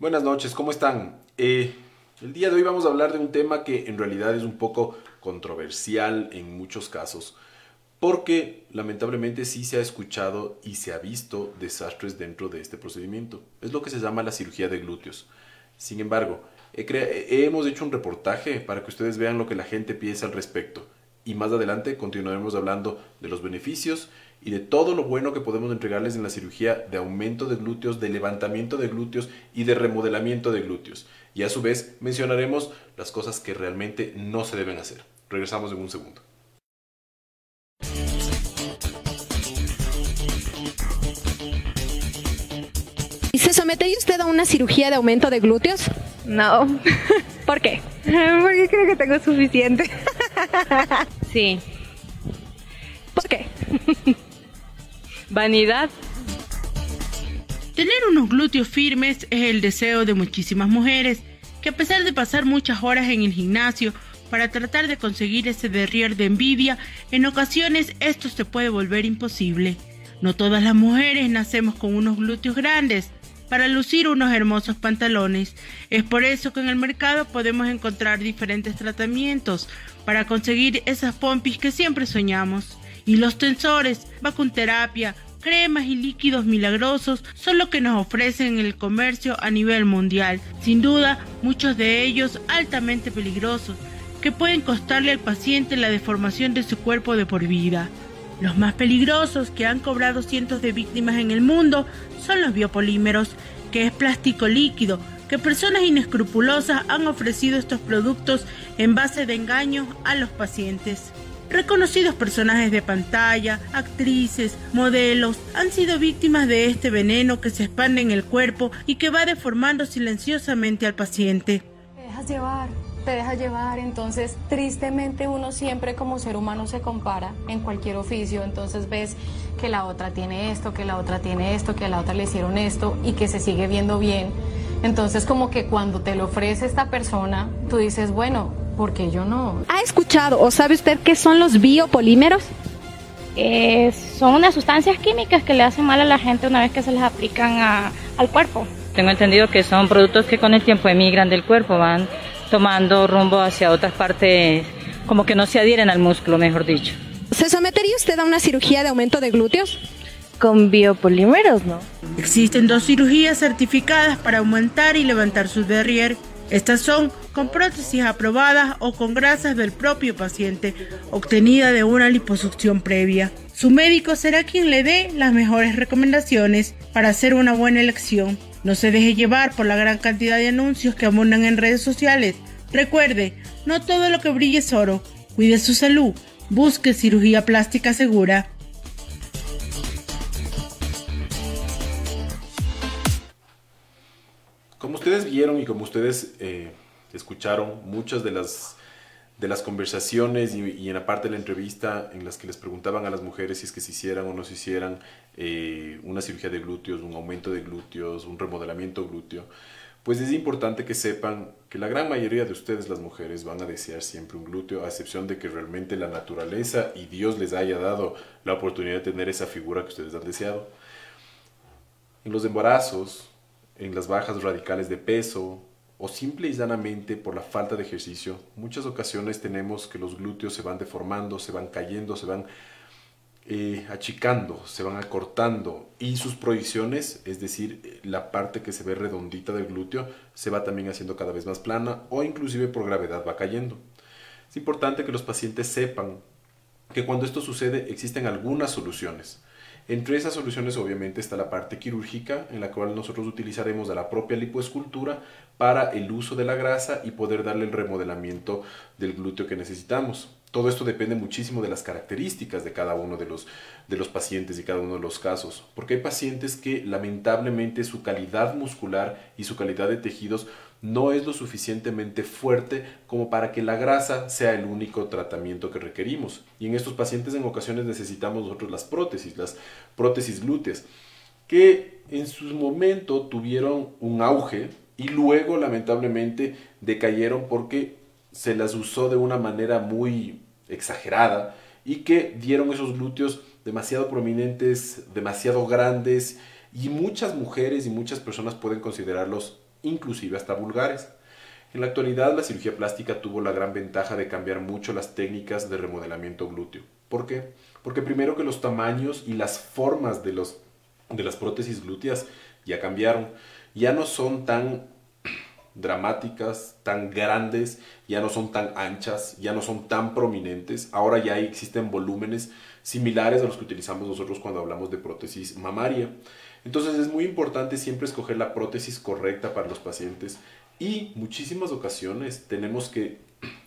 Buenas noches, ¿cómo están? El día de hoy vamos a hablar de un tema que en realidad es un poco controversial en muchos casos, porque lamentablemente sí se ha escuchado y se ha visto desastres dentro de este procedimiento. Es lo que se llama la cirugía de glúteos. Sin embargo, hemos hecho un reportaje para que ustedes vean lo que la gente piensa al respecto. Y más adelante continuaremos hablando de los beneficios y de todo lo bueno que podemos entregarles en la cirugía de aumento de glúteos, de levantamiento de glúteos y de remodelamiento de glúteos. Y a su vez mencionaremos las cosas que realmente no se deben hacer. Regresamos en un segundo. ¿Y se sometería usted a una cirugía de aumento de glúteos? No, ¿Por qué? porque creo que tengo suficiente. Sí, ¿Por qué? vanidad. Tener unos glúteos firmes es el deseo de muchísimas mujeres que, a pesar de pasar muchas horas en el gimnasio para tratar de conseguir ese derrier de envidia, en ocasiones esto se puede volver imposible. No todas las mujeres nacemos con unos glúteos grandes para lucir unos hermosos pantalones. Es por eso que en el mercado podemos encontrar diferentes tratamientos para conseguir esas pompis que siempre soñamos. Y los tensores, vacunterapia, cremas y líquidos milagrosos son lo que nos ofrecen en el comercio a nivel mundial. Sin duda, muchos de ellos altamente peligrosos, que pueden costarle al paciente la deformación de su cuerpo de por vida. Los más peligrosos, que han cobrado cientos de víctimas en el mundo, son los biopolímeros, que es plástico líquido, que personas inescrupulosas han ofrecido estos productos en base de engaños a los pacientes. Reconocidos personajes de pantalla, actrices, modelos, han sido víctimas de este veneno que se expande en el cuerpo y que va deformando silenciosamente al paciente. Te dejas llevar, entonces tristemente uno siempre como ser humano se compara en cualquier oficio, entonces ves que la otra tiene esto, que la otra tiene esto, que a la otra le hicieron esto y que se sigue viendo bien, entonces como que cuando te lo ofrece esta persona, tú dices, bueno, ¿por qué yo no? ¿Ha escuchado o sabe usted qué son los biopolímeros? Son unas sustancias químicas que le hacen mal a la gente una vez que se les aplican al cuerpo. Tengo entendido que son productos que con el tiempo emigran del cuerpo, van tomando rumbo hacia otras partes, como que no se adhieren al músculo, mejor dicho. ¿Se sometería usted a una cirugía de aumento de glúteos? Con biopolímeros, ¿no? Existen dos cirugías certificadas para aumentar y levantar su derrier. Estas son con prótesis aprobadas o con grasas del propio paciente, obtenida de una liposucción previa. Su médico será quien le dé las mejores recomendaciones para hacer una buena elección. No se deje llevar por la gran cantidad de anuncios que abundan en redes sociales. Recuerde, no todo lo que brille es oro. Cuide su salud. Busque cirugía plástica segura. Como ustedes vieron y como ustedes escucharon, muchas de las conversaciones y en la parte de la entrevista en las que les preguntaban a las mujeres si es que se hicieran o no se hicieran una cirugía de glúteos, un aumento de glúteos, un remodelamiento glúteo, pues es importante que sepan que la gran mayoría de ustedes, las mujeres, van a desear siempre un glúteo, a excepción de que realmente la naturaleza y Dios les haya dado la oportunidad de tener esa figura que ustedes han deseado. En los embarazos, en las bajas radicales de peso o simple y llanamente por la falta de ejercicio, muchas ocasiones tenemos que los glúteos se van deformando, se van cayendo, se van achicando, se van acortando y sus proyecciones, es decir, la parte que se ve redondita del glúteo, se va también haciendo cada vez más plana o inclusive por gravedad va cayendo. Es importante que los pacientes sepan que cuando esto sucede existen algunas soluciones. Entre esas soluciones obviamente está la parte quirúrgica, en la cual nosotros utilizaremos de la propia lipoescultura para el uso de la grasa y poder darle el remodelamiento del glúteo que necesitamos. Todo esto depende muchísimo de las características de cada uno de los pacientes y cada uno de los casos, porque hay pacientes que lamentablemente su calidad muscular y su calidad de tejidos no es lo suficientemente fuerte como para que la grasa sea el único tratamiento que requerimos. Y en estos pacientes en ocasiones necesitamos nosotros las prótesis glúteas, que en su momento tuvieron un auge y luego lamentablemente decayeron porque se las usó de una manera muy exagerada y que dieron esos glúteos demasiado prominentes, demasiado grandes, y muchas mujeres y muchas personas pueden considerarlos inclusive hasta vulgares. En la actualidad, la cirugía plástica tuvo la gran ventaja de cambiar mucho las técnicas de remodelamiento glúteo. ¿Por qué? Porque primero que los tamaños y las formas de las prótesis glúteas ya cambiaron. Ya no son tan dramáticas, tan grandes, ya no son tan anchas, ya no son tan prominentes. Ahora ya existen volúmenes similares a los que utilizamos nosotros cuando hablamos de prótesis mamaria. Entonces es muy importante siempre escoger la prótesis correcta para los pacientes y muchísimas ocasiones tenemos que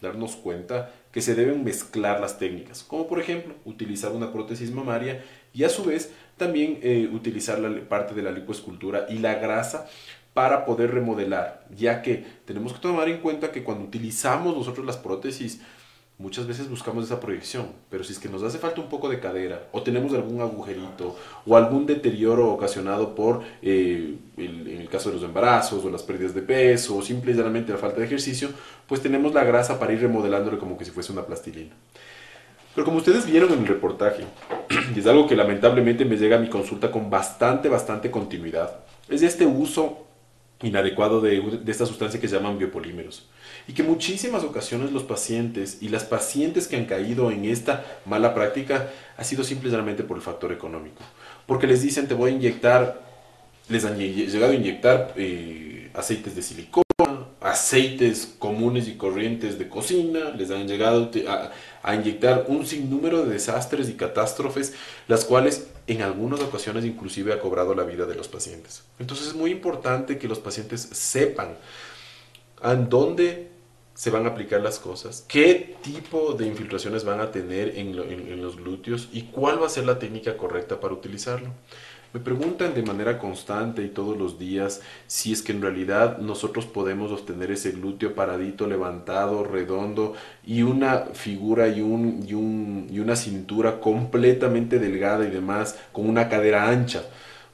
darnos cuenta que se deben mezclar las técnicas, como por ejemplo utilizar una prótesis mamaria y a su vez también utilizar la parte de la lipoescultura y la grasa para poder remodelar, ya que tenemos que tomar en cuenta que cuando utilizamos nosotros las prótesis muchas veces buscamos esa proyección, pero si es que nos hace falta un poco de cadera o tenemos algún agujerito o algún deterioro ocasionado por, en el caso de los embarazos o las pérdidas de peso o simple y llanamente la falta de ejercicio, pues tenemos la grasa para ir remodelándole como que si fuese una plastilina. Pero como ustedes vieron en el reportaje, y es algo que lamentablemente me llega a mi consulta con bastante continuidad, es este uso inadecuado de esta sustancia que se llaman biopolímeros. Y que muchísimas ocasiones los pacientes y las pacientes que han caído en esta mala práctica ha sido simplemente por el factor económico. Porque les dicen, te voy a inyectar, les han llegado a inyectar aceites de silicona, aceites comunes y corrientes de cocina, les han llegado a inyectar un sinnúmero de desastres y catástrofes, las cuales en algunas ocasiones inclusive ha cobrado la vida de los pacientes. Entonces es muy importante que los pacientes sepan en dónde se van a aplicar las cosas, qué tipo de infiltraciones van a tener en los glúteos y cuál va a ser la técnica correcta para utilizarlo. Me preguntan de manera constante y todos los días si es que en realidad nosotros podemos obtener ese glúteo paradito, levantado, redondo y una figura y una cintura completamente delgada y demás, con una cadera ancha.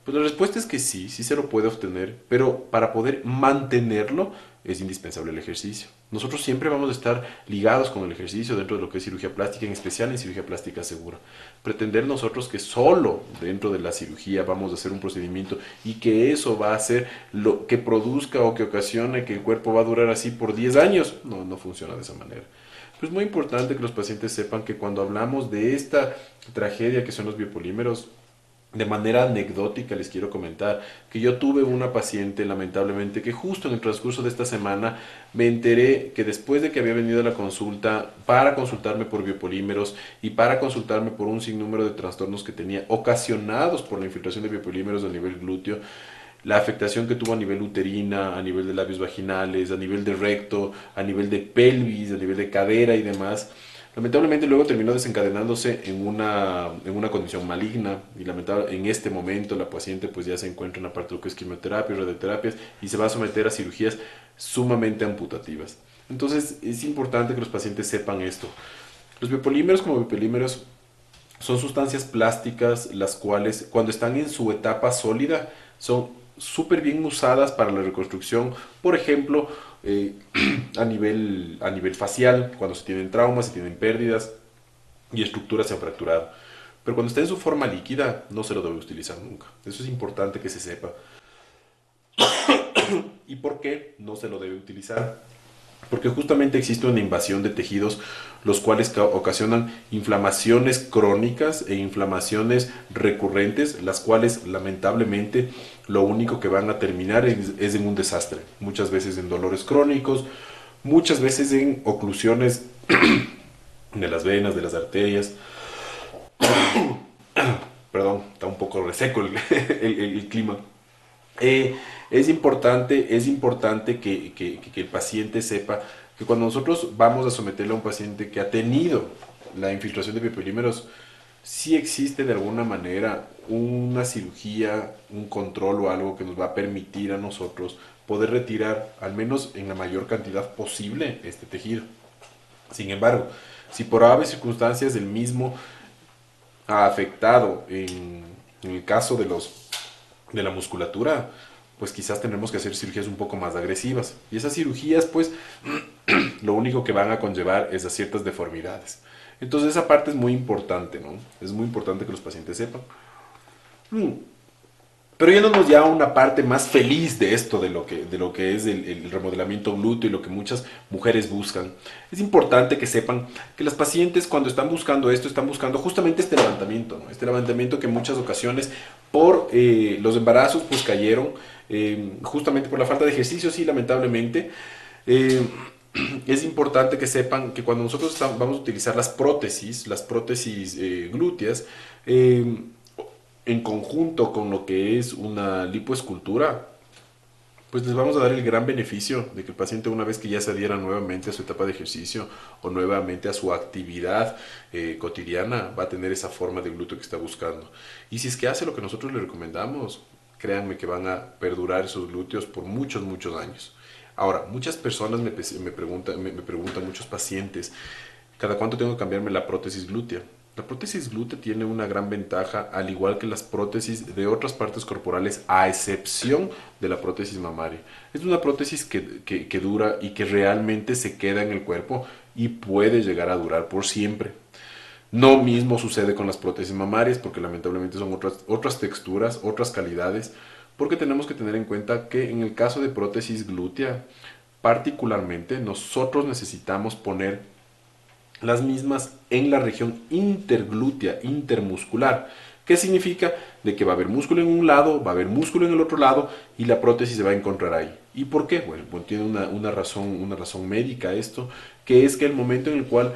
Pues la respuesta es que sí se lo puede obtener, pero para poder mantenerlo es indispensable el ejercicio. Nosotros siempre vamos a estar ligados con el ejercicio dentro de lo que es cirugía plástica, en especial en cirugía plástica segura. Pretender nosotros que solo dentro de la cirugía vamos a hacer un procedimiento y que eso va a ser lo que produzca o que ocasione que el cuerpo va a durar así por 10 años, no funciona de esa manera. Pero es muy importante que los pacientes sepan que cuando hablamos de esta tragedia que son los biopolímeros, de manera anecdótica les quiero comentar que yo tuve una paciente lamentablemente que justo en el transcurso de esta semana me enteré que después de que había venido a la consulta para consultarme por biopolímeros y para consultarme por un sinnúmero de trastornos que tenía ocasionados por la infiltración de biopolímeros a nivel glúteo, la afectación que tuvo a nivel uterina, a nivel de labios vaginales, a nivel de recto, a nivel de pelvis, a nivel de cadera y demás, lamentablemente luego terminó desencadenándose en una condición maligna y lamentablemente en este momento la paciente pues ya se encuentra en la parte de lo que es quimioterapia, radioterapias y se va a someter a cirugías sumamente amputativas. Entonces es importante que los pacientes sepan esto. Los biopolímeros como biopolímeros son sustancias plásticas las cuales cuando están en su etapa sólida son súper bien usadas para la reconstrucción, por ejemplo, a nivel facial, cuando se tienen traumas, se tienen pérdidas y estructuras se han fracturado. Pero cuando está en su forma líquida, no se lo debe utilizar nunca. Eso es importante que se sepa. ¿Y por qué no se lo debe utilizar? Porque justamente existe una invasión de tejidos, los cuales ocasionan inflamaciones crónicas e inflamaciones recurrentes, las cuales lamentablemente lo único que van a terminar es en un desastre. Muchas veces en dolores crónicos, muchas veces en oclusiones de las venas, de las arterias. Perdón, está un poco reseco el clima. Es importante que el paciente sepa que cuando nosotros vamos a someterle a un paciente que ha tenido la infiltración de biopolímeros, sí existe de alguna manera una cirugía, un control o algo que nos va a permitir a nosotros poder retirar, al menos en la mayor cantidad posible, este tejido. Sin embargo, si por aves circunstancias el mismo ha afectado en el caso de la musculatura, pues quizás tenemos que hacer cirugías un poco más agresivas. Y esas cirugías, pues, lo único que van a conllevar es a ciertas deformidades. Entonces esa parte es muy importante, ¿no? Es muy importante que los pacientes sepan. Pero yéndonos ya a una parte más feliz de esto, de lo que es el remodelamiento glúteo y lo que muchas mujeres buscan, es importante que sepan que las pacientes cuando están buscando esto, están buscando justamente este levantamiento, ¿no? Este levantamiento que en muchas ocasiones por los embarazos pues cayeron, justamente por la falta de ejercicio, sí, lamentablemente. Es importante que sepan que cuando nosotros vamos a utilizar las prótesis glúteas, en conjunto con lo que es una lipoescultura, pues les vamos a dar el gran beneficio de que el paciente, una vez que ya se adhiera nuevamente a su etapa de ejercicio o nuevamente a su actividad cotidiana, va a tener esa forma de glúteo que está buscando. Y si es que hace lo que nosotros le recomendamos, créanme que van a perdurar esos glúteos por muchos, muchos años. Ahora, muchas personas me preguntan, muchos pacientes, ¿cada cuánto tengo que cambiarme la prótesis glútea? La prótesis glútea tiene una gran ventaja, al igual que las prótesis de otras partes corporales, a excepción de la prótesis mamaria. Es una prótesis que dura y que realmente se queda en el cuerpo y puede llegar a durar por siempre. No mismo sucede con las prótesis mamarias, porque lamentablemente son otras texturas, otras calidades, porque tenemos que tener en cuenta que en el caso de prótesis glútea, particularmente, nosotros necesitamos poner las mismas en la región interglútea, intermuscular. ¿Qué significa? De que va a haber músculo en un lado, va a haber músculo en el otro lado y la prótesis se va a encontrar ahí. ¿Y por qué? Bueno, tiene una razón médica esto, que es que el momento en el cual,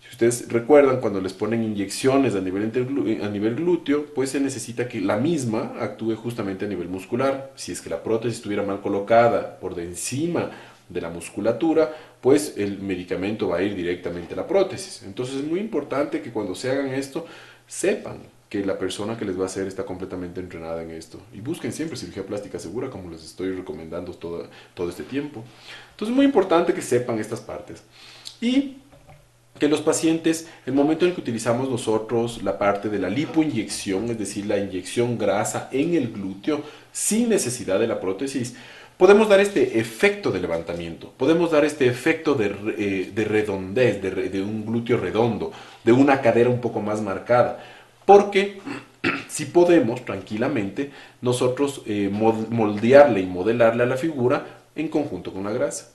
si ustedes recuerdan, cuando les ponen inyecciones a nivel glúteo, pues se necesita que la misma actúe justamente a nivel muscular. Si es que la prótesis estuviera mal colocada por de encima de la musculatura, pues el medicamento va a ir directamente a la prótesis. Entonces es muy importante que cuando se hagan esto, sepan que la persona que les va a hacer está completamente entrenada en esto. Y busquen siempre cirugía plástica segura, como les estoy recomendando todo este tiempo. Entonces es muy importante que sepan estas partes. Y que los pacientes, el momento en el que utilizamos nosotros la parte de la lipoinyección, es decir, la inyección grasa en el glúteo, sin necesidad de la prótesis, podemos dar este efecto de levantamiento, podemos dar este efecto de redondez, de un glúteo redondo, de una cadera un poco más marcada, porque si podemos tranquilamente nosotros moldearle y modelarle a la figura en conjunto con la grasa.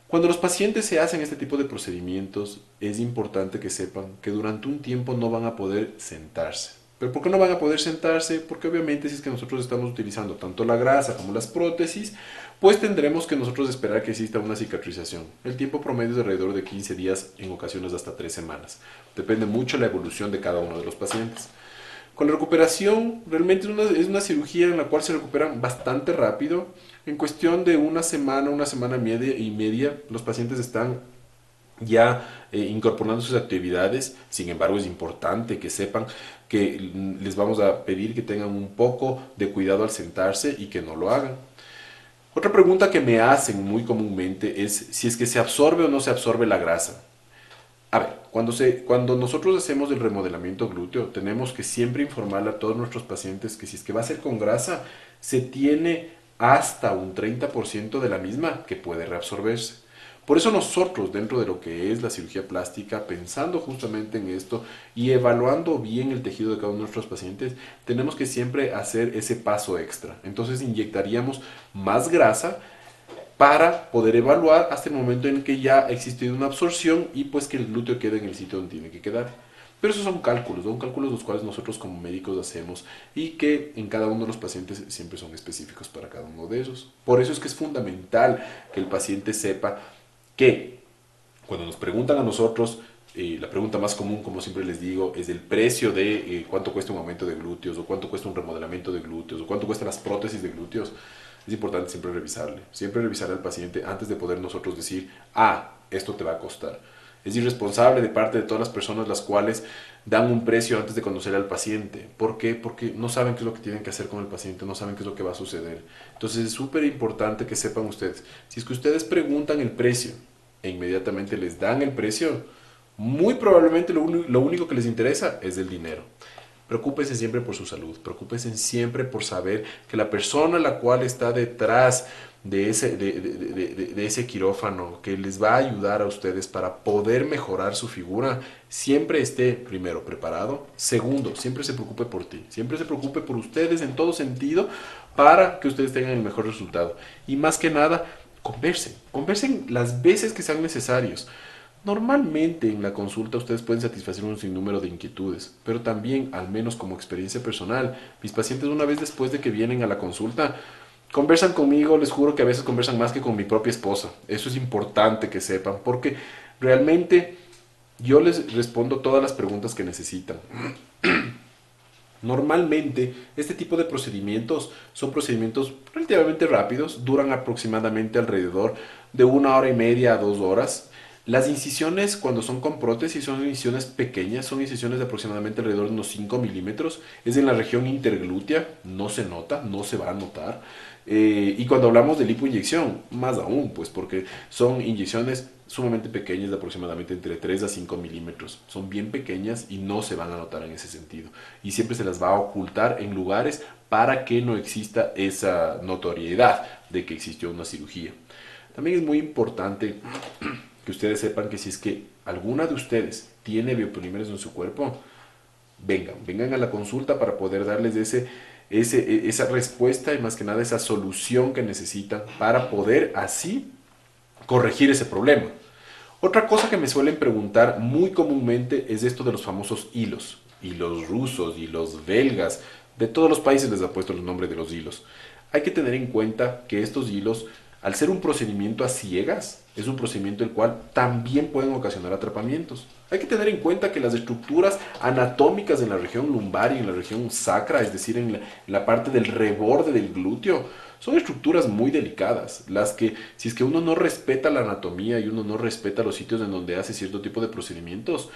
Cuando los pacientes se hacen este tipo de procedimientos, es importante que sepan que durante un tiempo no van a poder sentarse. ¿Pero por qué no van a poder sentarse? Porque obviamente si es que nosotros estamos utilizando tanto la grasa como las prótesis, pues tendremos que nosotros esperar que exista una cicatrización. El tiempo promedio es de alrededor de 15 días, en ocasiones hasta 3 semanas. Depende mucho de la evolución de cada uno de los pacientes. Con la recuperación, realmente es una cirugía en la cual se recuperan bastante rápido. En cuestión de una semana y media, los pacientes están ya incorporando sus actividades. Sin embargo, es importante que sepan que les vamos a pedir que tengan un poco de cuidado al sentarse y que no lo hagan. Otra pregunta que me hacen muy comúnmente es si es que se absorbe o no se absorbe la grasa. A ver, cuando nosotros hacemos el remodelamiento glúteo, tenemos que siempre informarle a todos nuestros pacientes que si es que va a ser con grasa, se tiene hasta un 30% de la misma que puede reabsorberse. Por eso nosotros, dentro de lo que es la cirugía plástica, pensando justamente en esto y evaluando bien el tejido de cada uno de nuestros pacientes, tenemos que siempre hacer ese paso extra. Entonces inyectaríamos más grasa para poder evaluar hasta el momento en que ya ha existido una absorción y pues que el glúteo quede en el sitio donde tiene que quedar. Pero esos son cálculos los cuales nosotros como médicos hacemos y que en cada uno de los pacientes siempre son específicos para cada uno de esos. Por eso es que es fundamental que el paciente sepa que cuando nos preguntan a nosotros, la pregunta más común, como siempre les digo, es el precio de cuánto cuesta un aumento de glúteos o cuánto cuesta un remodelamiento de glúteos o cuánto cuestan las prótesis de glúteos. Es importante siempre revisarle al paciente antes de poder nosotros decir, esto te va a costar. Es irresponsable de parte de todas las personas las cuales dan un precio antes de conocer al paciente. ¿Por qué? Porque no saben qué es lo que tienen que hacer con el paciente, no saben qué es lo que va a suceder. Entonces es súper importante que sepan ustedes. Si es que ustedes preguntan el precio e inmediatamente les dan el precio, muy probablemente lo único que les interesa es el dinero. Preocúpense siempre por su salud, preocúpense siempre por saber que la persona la cual está detrás de ese quirófano que les va a ayudar a ustedes para poder mejorar su figura, siempre esté primero preparado, segundo, siempre se preocupe por ti, siempre se preocupe por ustedes en todo sentido para que ustedes tengan el mejor resultado. Y más que nada, conversen las veces que sean necesarios. Normalmente en la consulta ustedes pueden satisfacer un sinnúmero de inquietudes, pero también, al menos como experiencia personal, mis pacientes una vez después de que vienen a la consulta, conversan conmigo, les juro que a veces conversan más que con mi propia esposa. Eso es importante que sepan, porque realmente yo les respondo todas las preguntas que necesitan. Normalmente, este tipo de procedimientos son procedimientos relativamente rápidos, duran aproximadamente alrededor de 1 hora y media a 2 horas. Las incisiones, cuando son con prótesis, son incisiones pequeñas, son incisiones de aproximadamente alrededor de unos 5 milímetros. Es en la región interglútea, no se nota, no se va a notar. Y cuando hablamos de lipoinyección, más aún, pues porque son inyecciones sumamente pequeñas, de aproximadamente entre 3 a 5 milímetros. Son bien pequeñas y no se van a notar en ese sentido. Y siempre se las va a ocultar en lugares para que no exista esa notoriedad de que existió una cirugía. También es muy importante que ustedes sepan que si es que alguna de ustedes tiene biopolímeros en su cuerpo, vengan a la consulta para poder darles esa respuesta y más que nada esa solución que necesitan para poder así corregir ese problema. Otra cosa que me suelen preguntar muy comúnmente es esto de los famosos hilos. Hilos rusos, hilos belgas, de todos los países les ha puesto el nombre de los hilos. Hay que tener en cuenta que estos hilos, al ser un procedimiento a ciegas, es un procedimiento el cual también pueden ocasionar atrapamientos. Hay que tener en cuenta que las estructuras anatómicas en la región lumbar y en la región sacra, es decir, en la parte del reborde del glúteo, son estructuras muy delicadas, las que, si es que uno no respeta la anatomía y uno no respeta los sitios en donde hace cierto tipo de procedimientos,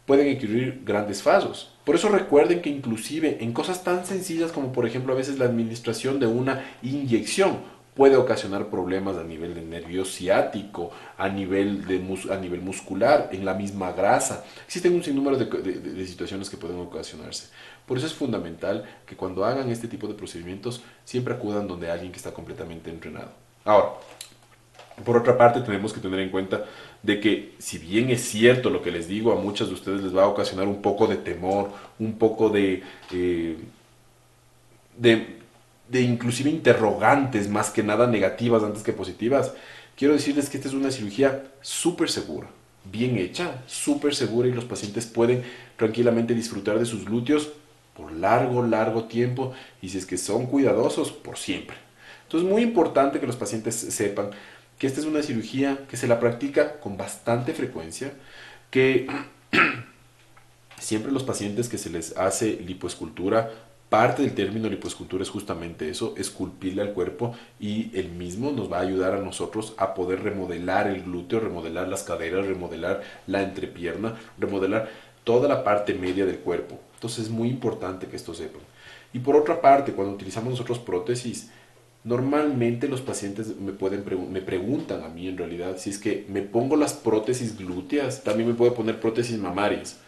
pueden incurrir grandes fallos. Por eso recuerden que inclusive en cosas tan sencillas como por ejemplo a veces la administración de una inyección puede ocasionar problemas a nivel de nervio ciático, a nivel muscular, en la misma grasa. Existen un sinnúmero de situaciones que pueden ocasionarse. Por eso es fundamental que cuando hagan este tipo de procedimientos siempre acudan donde alguien que está completamente entrenado. Ahora, por otra parte tenemos que tener en cuenta de que si bien es cierto lo que les digo, a muchas de ustedes les va a ocasionar un poco de temor, un poco de inclusive interrogantes, más que nada negativas antes que positivas, quiero decirles que esta es una cirugía súper segura, bien hecha, súper segura, y los pacientes pueden tranquilamente disfrutar de sus glúteos por largo tiempo, y si es que son cuidadosos, por siempre. Entonces es muy importante que los pacientes sepan que esta es una cirugía que se la practica con bastante frecuencia, que siempre los pacientes que se les hace lipoescultura, parte del término lipoescultura es justamente eso, esculpirle al cuerpo, y el mismo nos va a ayudar a nosotros a poder remodelar el glúteo, remodelar las caderas, remodelar la entrepierna, remodelar toda la parte media del cuerpo. Entonces es muy importante que esto sepan. Y por otra parte, cuando utilizamos nosotros prótesis, normalmente los pacientes me preguntan a mí en realidad si es que me pongo las prótesis glúteas, también me puedo poner prótesis mamarias.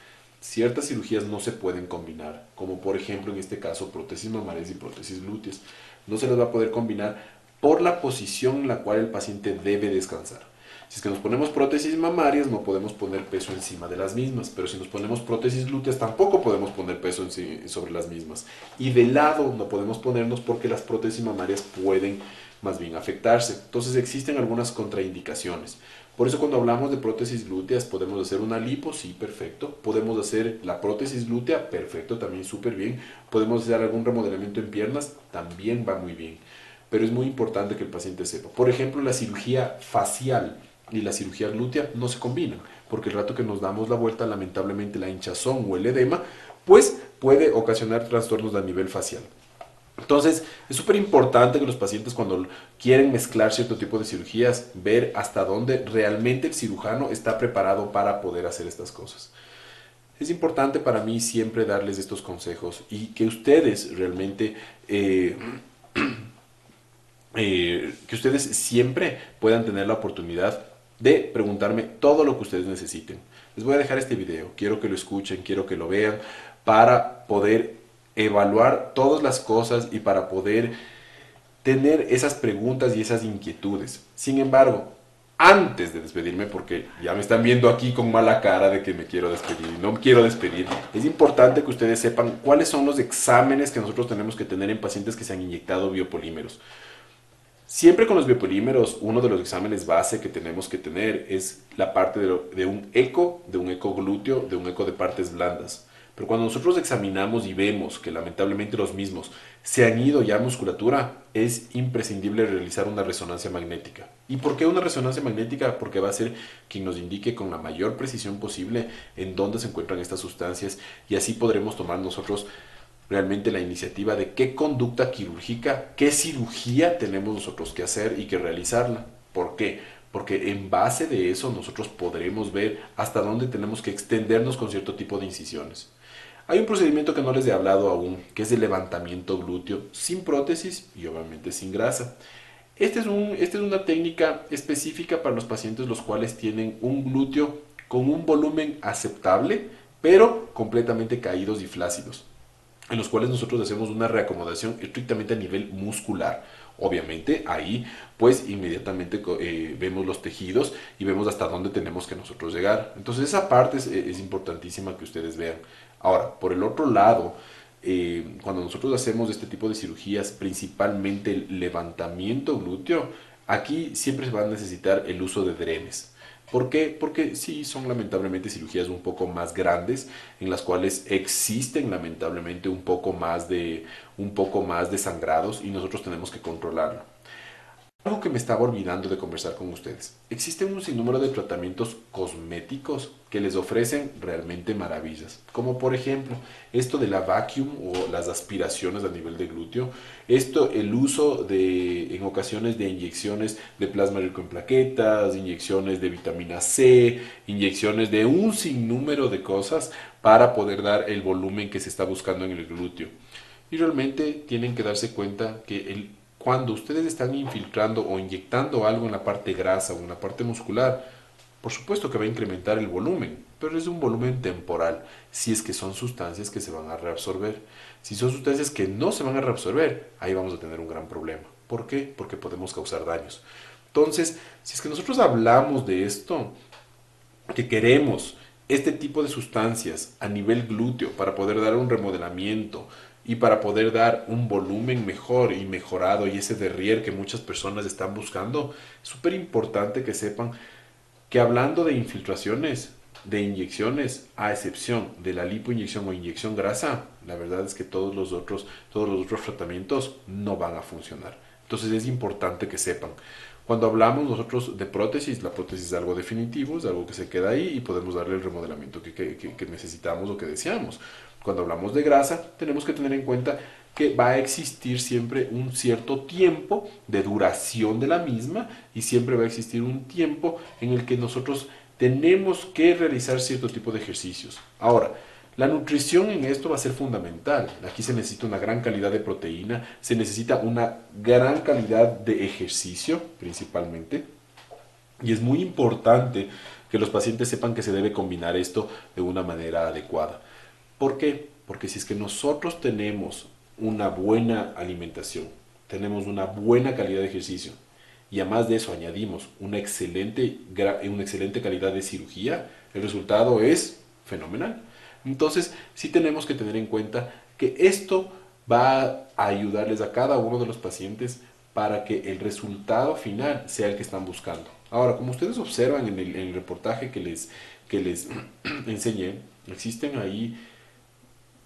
Ciertas cirugías no se pueden combinar, como por ejemplo en este caso prótesis mamarias y prótesis glúteas. No se les va a poder combinar por la posición en la cual el paciente debe descansar. Si es que nos ponemos prótesis mamarias no podemos poner peso encima de las mismas, pero si nos ponemos prótesis glúteas tampoco podemos poner peso sobre las mismas. Y de lado no podemos ponernos porque las prótesis mamarias pueden más bien afectarse. Entonces existen algunas contraindicaciones. Por eso cuando hablamos de prótesis glúteas podemos hacer una lipo, sí, perfecto. Podemos hacer la prótesis glútea, perfecto, también súper bien. Podemos hacer algún remodelamiento en piernas, también va muy bien. Pero es muy importante que el paciente sepa. Por ejemplo, la cirugía facial y la cirugía glútea no se combinan, porque el rato que nos damos la vuelta, lamentablemente la hinchazón o el edema, pues puede ocasionar trastornos a nivel facial. Entonces, es súper importante que los pacientes cuando quieren mezclar cierto tipo de cirugías, ver hasta dónde realmente el cirujano está preparado para poder hacer estas cosas. Es importante para mí siempre darles estos consejos y que ustedes realmente, que ustedes siempre puedan tener la oportunidad de preguntarme todo lo que ustedes necesiten. Les voy a dejar este video, quiero que lo escuchen, quiero que lo vean, para poder evaluar todas las cosas y para poder tener esas preguntas y esas inquietudes. Sin embargo, antes de despedirme, porque ya me están viendo aquí con mala cara de que me quiero despedir y no quiero despedir, es importante que ustedes sepan cuáles son los exámenes que nosotros tenemos que tener en pacientes que se han inyectado biopolímeros. Siempre con los biopolímeros, uno de los exámenes base que tenemos que tener es la parte de un eco glúteo, de un eco de partes blandas. Pero cuando nosotros examinamos y vemos que lamentablemente los mismos se han ido ya a musculatura, es imprescindible realizar una resonancia magnética. ¿Y por qué una resonancia magnética? Porque va a ser quien nos indique con la mayor precisión posible en dónde se encuentran estas sustancias y así podremos tomar nosotros realmente la iniciativa de qué conducta quirúrgica, qué cirugía tenemos nosotros que hacer y que realizarla. ¿Por qué? Porque en base de eso nosotros podremos ver hasta dónde tenemos que extendernos con cierto tipo de incisiones. Hay un procedimiento que no les he hablado aún, que es el levantamiento glúteo sin prótesis y obviamente sin grasa. Esta es una técnica específica para los pacientes los cuales tienen un glúteo con un volumen aceptable, pero completamente caídos y flácidos, en los cuales nosotros hacemos una reacomodación estrictamente a nivel muscular. Obviamente ahí pues inmediatamente vemos los tejidos y vemos hasta dónde tenemos que nosotros llegar. Entonces esa parte es importantísima que ustedes vean. Ahora, por el otro lado, cuando nosotros hacemos este tipo de cirugías, principalmente el levantamiento glúteo, aquí siempre se va a necesitar el uso de drenes. ¿Por qué? Porque sí, son lamentablemente cirugías un poco más grandes, en las cuales existen lamentablemente un poco más de sangrados y nosotros tenemos que controlarlo. Algo que me estaba olvidando de conversar con ustedes. Existen un sinnúmero de tratamientos cosméticos que les ofrecen realmente maravillas. Como por ejemplo, esto de la vacuum o las aspiraciones a nivel de glúteo. El uso en ocasiones de inyecciones de plasma rico en plaquetas, inyecciones de vitamina C, inyecciones de un sinnúmero de cosas para poder dar el volumen que se está buscando en el glúteo. Y realmente tienen que darse cuenta que cuando ustedes están infiltrando o inyectando algo en la parte grasa o en la parte muscular, por supuesto que va a incrementar el volumen, pero es un volumen temporal, si es que son sustancias que se van a reabsorber. Si son sustancias que no se van a reabsorber, ahí vamos a tener un gran problema. ¿Por qué? Porque podemos causar daños. Entonces, si es que nosotros hablamos de esto, que queremos este tipo de sustancias a nivel glúteo para poder dar un remodelamiento, y para poder dar un volumen mejor y mejorado y ese derrier que muchas personas están buscando, es súper importante que sepan que hablando de infiltraciones, de inyecciones, a excepción de la lipoinyección o inyección grasa, la verdad es que todos los otros tratamientos no van a funcionar. Entonces es importante que sepan. Cuando hablamos nosotros de prótesis, la prótesis es algo definitivo, es algo que se queda ahí y podemos darle el remodelamiento que necesitamos o que deseamos. Cuando hablamos de grasa, tenemos que tener en cuenta que va a existir siempre un cierto tiempo de duración de la misma y siempre va a existir un tiempo en el que nosotros tenemos que realizar cierto tipo de ejercicios. Ahora, la nutrición en esto va a ser fundamental. Aquí se necesita una gran calidad de proteína, se necesita una gran calidad de ejercicio principalmente. Y es muy importante que los pacientes sepan que se debe combinar esto de una manera adecuada. ¿Por qué? Porque si es que nosotros tenemos una buena alimentación, tenemos una buena calidad de ejercicio y además de eso añadimos una excelente calidad de cirugía, el resultado es fenomenal. Entonces, sí tenemos que tener en cuenta que esto va a ayudarles a cada uno de los pacientes para que el resultado final sea el que están buscando. Ahora, como ustedes observan en el reportaje que les enseñé, existen ahí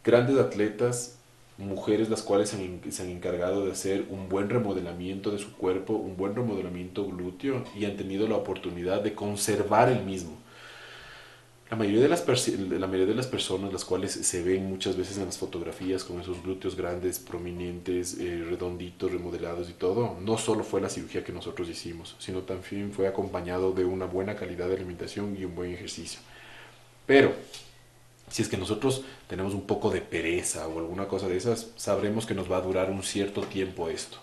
grandes atletas, mujeres las cuales se han encargado de hacer un buen remodelamiento de su cuerpo, un buen remodelamiento glúteo y han tenido la oportunidad de conservar el mismo. La mayoría de las personas, las cuales se ven muchas veces en las fotografías con esos glúteos grandes, prominentes, redonditos, remodelados y todo, no solo fue la cirugía que nosotros hicimos, sino también fue acompañado de una buena calidad de alimentación y un buen ejercicio. Pero si es que nosotros tenemos un poco de pereza o alguna cosa de esas, sabremos que nos va a durar un cierto tiempo esto.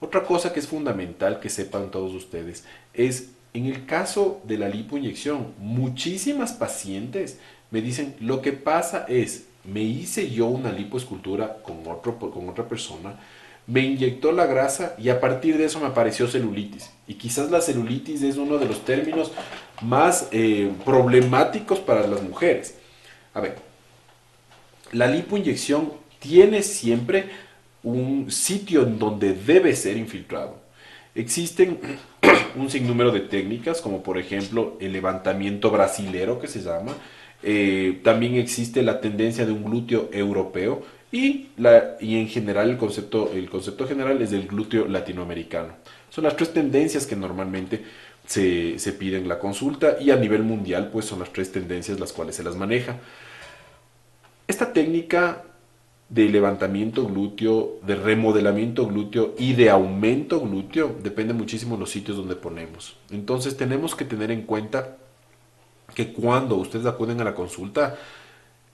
Otra cosa que es fundamental que sepan todos ustedes es, en el caso de la lipoinyección, muchísimas pacientes me dicen, lo que pasa es me hice yo una lipoescultura con otra persona, me inyectó la grasa y a partir de eso me apareció celulitis. Y quizás la celulitis es uno de los términos más problemáticos para las mujeres. A ver, la lipoinyección tiene siempre un sitio en donde debe ser infiltrado. Existen un sinnúmero de técnicas, como por ejemplo el levantamiento brasilero, que se llama. También existe la tendencia de un glúteo europeo y en general el concepto general es del glúteo latinoamericano. Son las tres tendencias que normalmente se piden en la consulta, y a nivel mundial pues son las tres tendencias las cuales se las maneja. Esta técnica de levantamiento glúteo, de remodelamiento glúteo y de aumento glúteo depende muchísimo de los sitios donde ponemos. Entonces tenemos que tener en cuenta que cuando ustedes acuden a la consulta,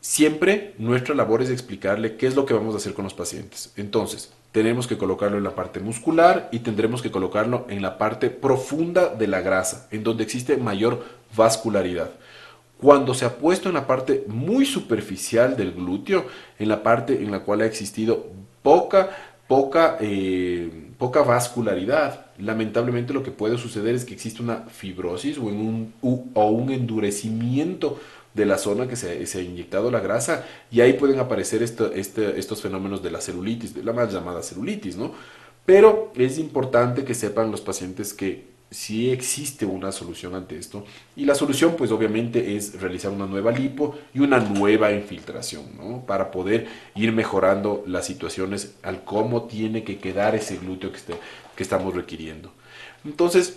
siempre nuestra labor es explicarle qué es lo que vamos a hacer con los pacientes. Entonces, tenemos que colocarlo en la parte muscular y tendremos que colocarlo en la parte profunda de la grasa, en donde existe mayor vascularidad. Cuando se ha puesto en la parte muy superficial del glúteo, en la parte en la cual ha existido poca vascularidad, lamentablemente lo que puede suceder es que existe una fibrosis o un endurecimiento de la zona que se ha inyectado la grasa, y ahí pueden aparecer estos fenómenos de la celulitis, de la mal llamada celulitis, ¿no? Pero es importante que sepan los pacientes que sí existe una solución ante esto, y la solución pues obviamente es realizar una nueva lipo y una nueva infiltración, ¿no? Para poder ir mejorando las situaciones al cómo tiene que quedar ese glúteo que estamos requiriendo. Entonces,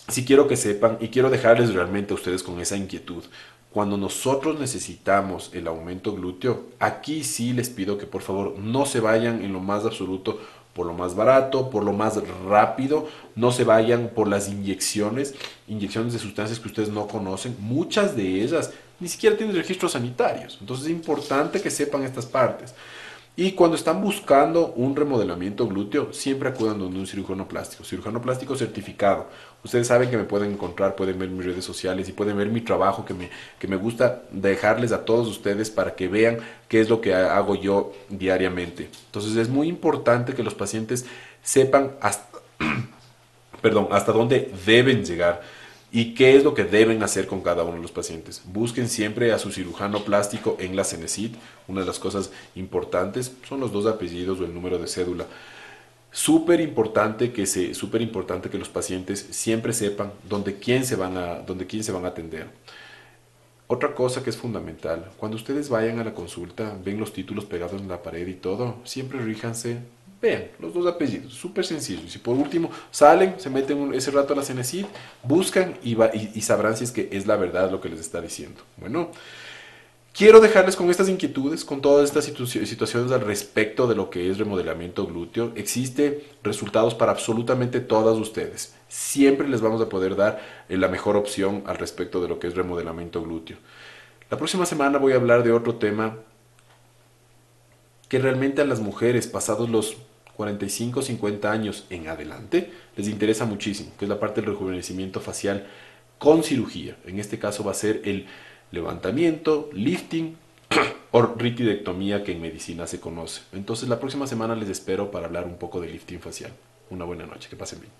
sí quiero que sepan y quiero dejarles realmente a ustedes con esa inquietud. Cuando nosotros necesitamos el aumento glúteo, aquí sí les pido que por favor no se vayan en lo más absoluto por lo más barato, por lo más rápido, no se vayan por las inyecciones de sustancias que ustedes no conocen. Muchas de ellas ni siquiera tienen registros sanitarios, entonces es importante que sepan estas partes. Y cuando están buscando un remodelamiento glúteo, siempre acudan donde un cirujano plástico certificado. Ustedes saben que me pueden encontrar, pueden ver mis redes sociales y pueden ver mi trabajo que me gusta dejarles a todos ustedes para que vean qué es lo que hago yo diariamente. Entonces es muy importante que los pacientes sepan hasta dónde deben llegar y qué es lo que deben hacer con cada uno de los pacientes. Busquen siempre a su cirujano plástico en la CENESID. Una de las cosas importantes son los 2 apellidos o el número de cédula. Súper importante que los pacientes siempre sepan quién se van a atender. Otra cosa que es fundamental, cuando ustedes vayan a la consulta, ven los títulos pegados en la pared y todo, siempre ríjanse, vean los 2 apellidos, súper sencillo. Y si por último salen, se meten ese rato a la CENESID, buscan y sabrán si es que es la verdad lo que les está diciendo. Bueno, quiero dejarles con estas inquietudes, con todas estas situaciones al respecto de lo que es remodelamiento glúteo. Existe resultados para absolutamente todas ustedes. Siempre les vamos a poder dar la mejor opción al respecto de lo que es remodelamiento glúteo. La próxima semana voy a hablar de otro tema que realmente a las mujeres pasados los 45, 50 años en adelante les interesa muchísimo, que es la parte del rejuvenecimiento facial con cirugía. En este caso va a ser el levantamiento, lifting o ritidectomía, que en medicina se conoce. Entonces la próxima semana les espero para hablar un poco de lifting facial. Una buena noche, que pasen bien.